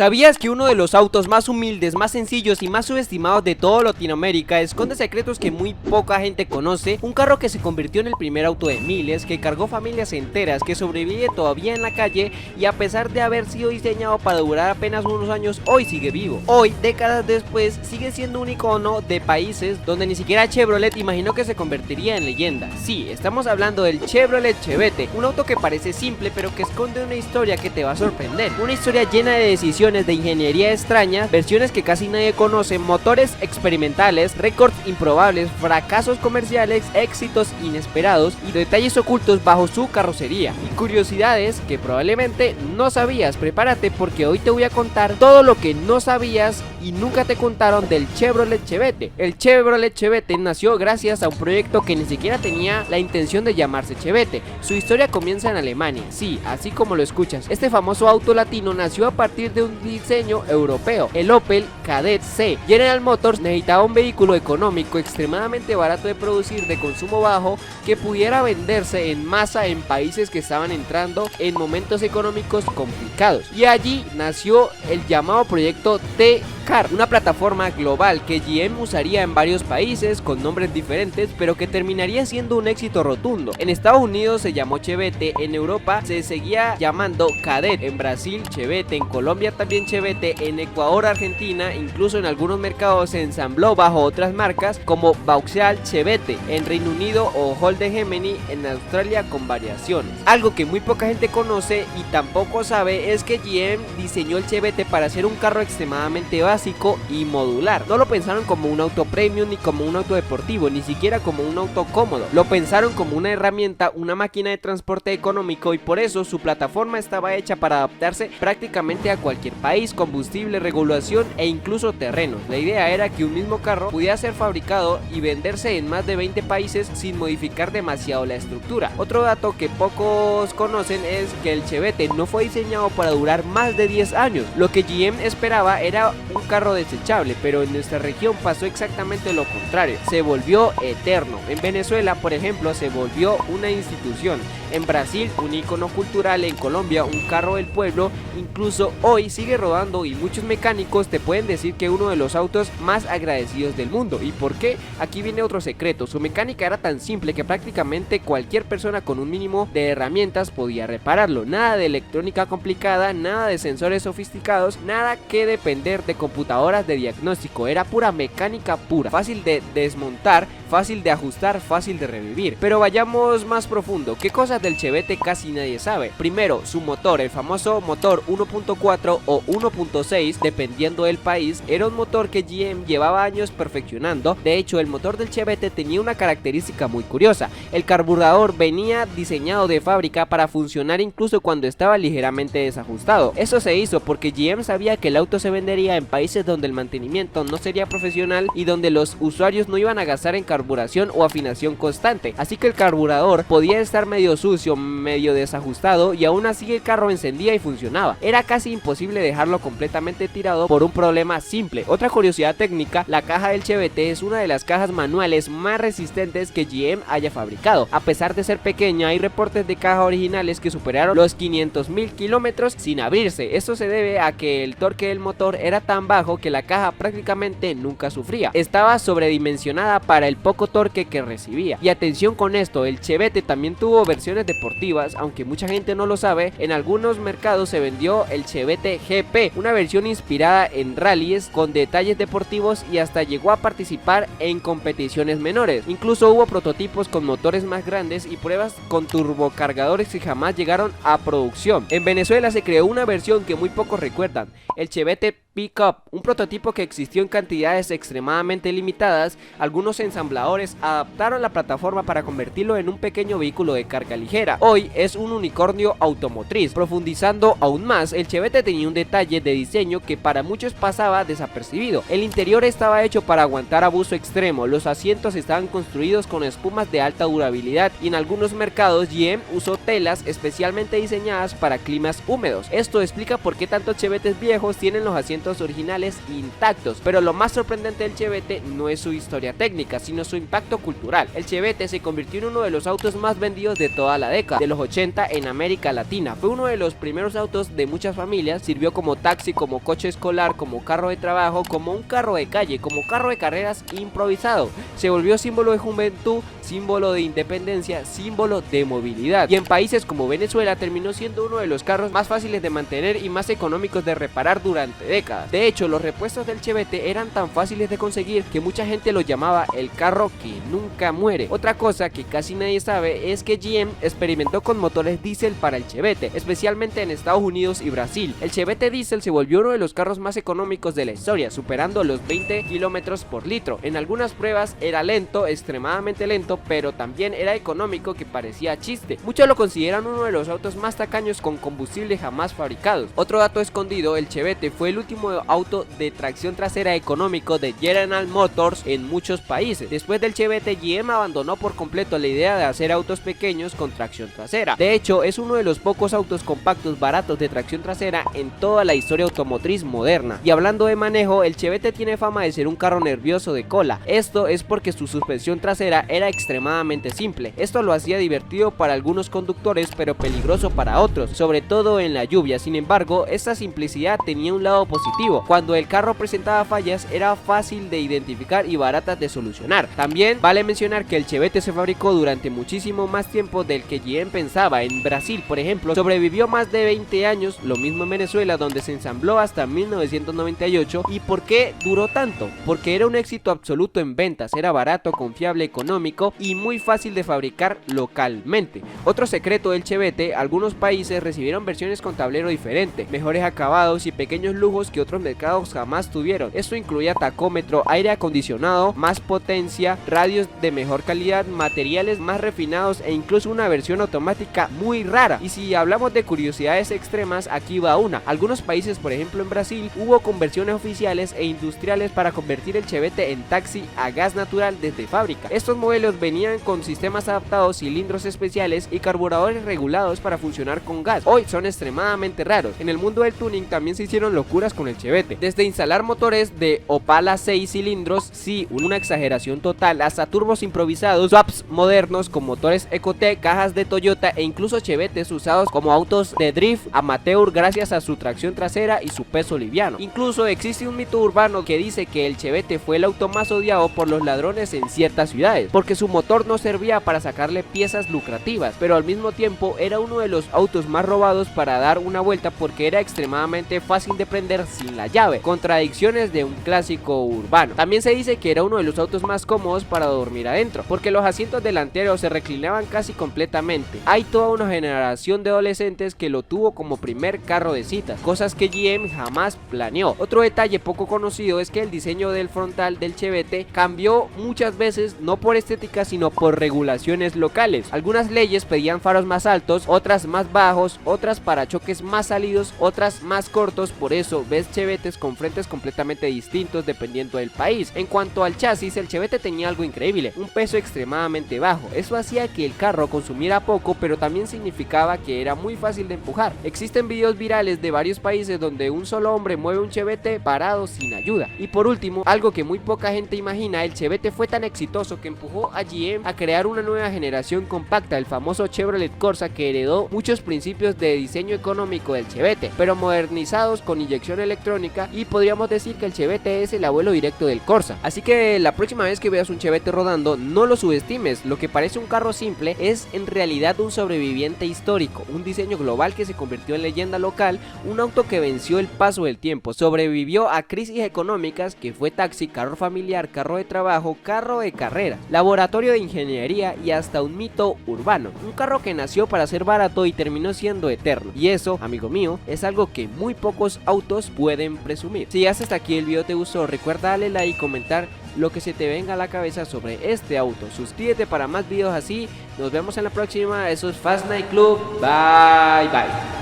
¿Sabías que uno de los autos más humildes, más sencillos y más subestimados de toda Latinoamérica esconde secretos que muy poca gente conoce? Un carro que se convirtió en el primer auto de miles, que cargó familias enteras, que sobrevive todavía en la calle y a pesar de haber sido diseñado para durar apenas unos años, hoy sigue vivo. Hoy, décadas después, sigue siendo un icono de países donde ni siquiera Chevrolet imaginó que se convertiría en leyenda. Sí, estamos hablando del Chevrolet Chevette, un auto que parece simple pero que esconde una historia que te va a sorprender. Una historia llena de decisiones de ingeniería extrañas, versiones que casi nadie conoce, motores experimentales, récords improbables, fracasos comerciales, éxitos inesperados y detalles ocultos bajo su carrocería. Y curiosidades que probablemente no sabías. Prepárate porque hoy te voy a contar todo lo que no sabías y nunca te contaron del Chevrolet Chevette. El Chevrolet Chevette nació gracias a un proyecto que ni siquiera tenía la intención de llamarse Chevette. Su historia comienza en Alemania, sí, así como lo escuchas. Este famoso auto latino nació a partir de un diseño europeo, el Opel Kadett C. General Motors necesitaba un vehículo económico, extremadamente barato de producir, de consumo bajo, que pudiera venderse en masa en países que estaban entrando en momentos económicos complicados. Y allí nació el llamado proyecto T-Car, una plataforma global que GM usaría en varios países con nombres diferentes, pero que terminaría siendo un éxito rotundo. En Estados Unidos se llamó Chevette, en Europa se seguía llamando Kadett, en Brasil Chevette, en Colombia también Chevette, en Ecuador, Argentina, incluso en algunos mercados se ensambló bajo otras marcas como Vauxhall Chevette, en Reino Unido o Holden Gemini en Australia con variaciones. Algo que muy poca gente conoce y tampoco sabe es que GM diseñó el Chevette para ser un carro extremadamente básico y modular. No lo pensaron como un auto premium ni como un auto deportivo, ni siquiera como un auto cómodo. Lo pensaron como una herramienta, una máquina de transporte económico, y por eso su plataforma estaba hecha para adaptarse prácticamente a cualquier país, combustible, regulación e incluso terrenos. La idea era que un mismo carro pudiera ser fabricado y venderse en más de 20 países sin modificar demasiado la estructura. Otro dato que pocos conocen es que el Chevette no fue diseñado para durar más de 10 años. Lo que GM esperaba era un carro desechable, pero en nuestra región pasó exactamente lo contrario. Se volvió eterno. En Venezuela, por ejemplo, se volvió una institución. En Brasil, un icono cultural. En Colombia, un carro del pueblo. Incluso hoy sigue rodando y muchos mecánicos te pueden decir que uno de los autos más agradecidos del mundo. ¿Y por qué? Aquí viene otro secreto. Su mecánica era tan simple que prácticamente cualquier persona con un mínimo de herramientas podía repararlo. Nada de electrónica complicada, nada de sensores sofisticados, nada que depender de computadoras de diagnóstico. Era pura mecánica pura, fácil de desmontar, fácil de ajustar, fácil de revivir. Pero vayamos más profundo. ¿Qué cosas del Chevette casi nadie sabe? Primero, su motor, el famoso motor 1.4 o 1.6 dependiendo del país, era un motor que GM llevaba años perfeccionando. De hecho, el motor del Chevette tenía una característica muy curiosa. El carburador venía diseñado de fábrica para funcionar incluso cuando estaba ligeramente desajustado. Eso se hizo porque GM sabía que el auto se vendería en países donde el mantenimiento no sería profesional y donde los usuarios no iban a gastar en carburación o afinación constante. Así que el carburador podía estar medio sucio, medio desajustado, y aún así el carro encendía y funcionaba. Era casi imposible dejarlo completamente tirado por un problema simple. Otra curiosidad técnica: la caja del Chevette es una de las cajas manuales más resistentes que GM haya fabricado. A pesar de ser pequeña, hay reportes de caja originales que superaron los 500.000 kilómetros sin abrirse. Esto se debe a que el torque del motor era tan bajo que la caja prácticamente nunca sufría. Estaba sobredimensionada para el poco torque que recibía. Y atención con esto, el Chevette también tuvo versiones deportivas, aunque mucha gente no lo sabe. En algunos mercados se vendió el Chevette GP, una versión inspirada en rallies con detalles deportivos, y hasta llegó a participar en competiciones menores. Incluso hubo prototipos con motores más grandes y pruebas con turbocargadores que jamás llegaron a producción. En Venezuela se creó una versión que muy pocos recuerdan, el Chevette Pickup, un prototipo que existió en cantidades extremadamente limitadas. Algunos ensambladores adaptaron la plataforma para convertirlo en un pequeño vehículo de carga ligera. Hoy es un unicornio automotriz. Profundizando aún más, el Chevette tenía un detalle de diseño que para muchos pasaba desapercibido. El interior estaba hecho para aguantar abuso extremo, los asientos estaban construidos con espumas de alta durabilidad y en algunos mercados GM usó telas especialmente diseñadas para climas húmedos. Esto explica por qué tantos Chevettes viejos tienen los asientos elementos originales intactos, pero lo más sorprendente del Chevette no es su historia técnica, sino su impacto cultural. El Chevette se convirtió en uno de los autos más vendidos de toda la década de los 80 en América Latina. Fue uno de los primeros autos de muchas familias, sirvió como taxi, como coche escolar, como carro de trabajo, como un carro de calle, como carro de carreras improvisado. Se volvió símbolo de juventud, símbolo de independencia, símbolo de movilidad, y en países como Venezuela terminó siendo uno de los carros más fáciles de mantener y más económicos de reparar durante décadas. De hecho, los repuestos del Chevette eran tan fáciles de conseguir que mucha gente lo llamaba el carro que nunca muere. Otra cosa que casi nadie sabe es que GM experimentó con motores diésel para el Chevette, especialmente en Estados Unidos y Brasil. El Chevette diésel se volvió uno de los carros más económicos de la historia, superando los 20 kilómetros por litro. En algunas pruebas era lento, extremadamente lento, pero también era económico, que parecía chiste. Muchos lo consideran uno de los autos más tacaños con combustible jamás fabricados. Otro dato escondido: el Chevette fue el último auto de tracción trasera económico de General Motors en muchos países. Después del Chevette, GM abandonó por completo la idea de hacer autos pequeños con tracción trasera. De hecho, es uno de los pocos autos compactos baratos de tracción trasera en toda la historia automotriz moderna. Y hablando de manejo, el Chevette tiene fama de ser un carro nervioso de cola. Esto es porque su suspensión trasera era extremadamente simple. Esto lo hacía divertido para algunos conductores, pero peligroso para otros, sobre todo en la lluvia. Sin embargo, esta simplicidad tenía un lado positivo: cuando el carro presentaba fallas, era fácil de identificar y baratas de solucionar. También vale mencionar que el Chevette se fabricó durante muchísimo más tiempo del que GM pensaba. En Brasil, por ejemplo, sobrevivió más de 20 años, lo mismo en Venezuela, donde se ensambló hasta 1998. ¿Y por qué duró tanto? Porque era un éxito absoluto en ventas, era barato, confiable, económico y muy fácil de fabricar localmente. Otro secreto del Chevette: algunos países recibieron versiones con tablero diferente, mejores acabados y pequeños lujos que otros mercados jamás tuvieron. Esto incluía tacómetro, aire acondicionado, más potencia, radios de mejor calidad, materiales más refinados e incluso una versión automática muy rara. Y si hablamos de curiosidades extremas, aquí va una. Algunos países, por ejemplo en Brasil, hubo conversiones oficiales e industriales para convertir el Chevette en taxi a gas natural desde fábrica. Estos modelos venían con sistemas adaptados, cilindros especiales y carburadores regulados para funcionar con gas. Hoy son extremadamente raros. En el mundo del tuning también se hicieron locuras con el Chevette, desde instalar motores de Opala 6 cilindros, sí, una exageración total, hasta turbos improvisados, swaps modernos con motores Ecotec, cajas de Toyota e incluso Chevettes usados como autos de drift amateur gracias a su tracción trasera y su peso liviano. Incluso existe un mito urbano que dice que el Chevette fue el auto más odiado por los ladrones en ciertas ciudades, porque su motor no servía para sacarle piezas lucrativas, pero al mismo tiempo era uno de los autos más robados para dar una vuelta, porque era extremadamente fácil de prender sin la llave. Contradicciones de un clásico urbano. También se dice que era uno de los autos más cómodos para dormir adentro, porque los asientos delanteros se reclinaban casi completamente. Hay toda una generación de adolescentes que lo tuvo como primer carro de citas, cosas que GM jamás planeó. Otro detalle poco conocido es que el diseño del frontal del Chevette cambió muchas veces, no por estética sino por regulaciones locales. Algunas leyes pedían faros más altos, otras más bajos, otras parachoques más salidos, otras más cortos. Por eso ves Chevettes con frentes completamente distintos dependiendo del país. En cuanto al chasis, el Chevette tenía algo increíble: un peso extremadamente bajo. Eso hacía que el carro consumiera poco, pero también significaba que era muy fácil de empujar. Existen videos virales de varios países donde un solo hombre mueve un Chevette parado sin ayuda. Y por último, algo que muy poca gente imagina: el Chevette fue tan exitoso que empujó a GM a crear una nueva generación compacta, el famoso Chevrolet Corsa, que heredó muchos principios de diseño económico del Chevette, pero modernizados con inyección electrónica, y podríamos decir que el Chevette es el abuelo directo del Corsa. Así que la próxima vez que veas un Chevette rodando, no lo subestimes. Lo que parece un carro simple es en realidad un sobreviviente histórico, un diseño global que se convirtió en leyenda local, un auto que venció el paso del tiempo, sobrevivió a crisis económicas, que fue taxi, carro familiar, carro de trabajo, carro de carrera, laboratorio de ingeniería y hasta un mito urbano. Un carro que nació para ser barato y terminó siendo eterno. Y eso, amigo mío, es algo que muy pocos autos pueden presumir. Si hasta aquí el video te gustó, recuerda darle like y comentar lo que se te venga a la cabeza sobre este auto. Suscríbete para más videos así. Nos vemos en la próxima. Eso es Fast Night Club. Bye bye.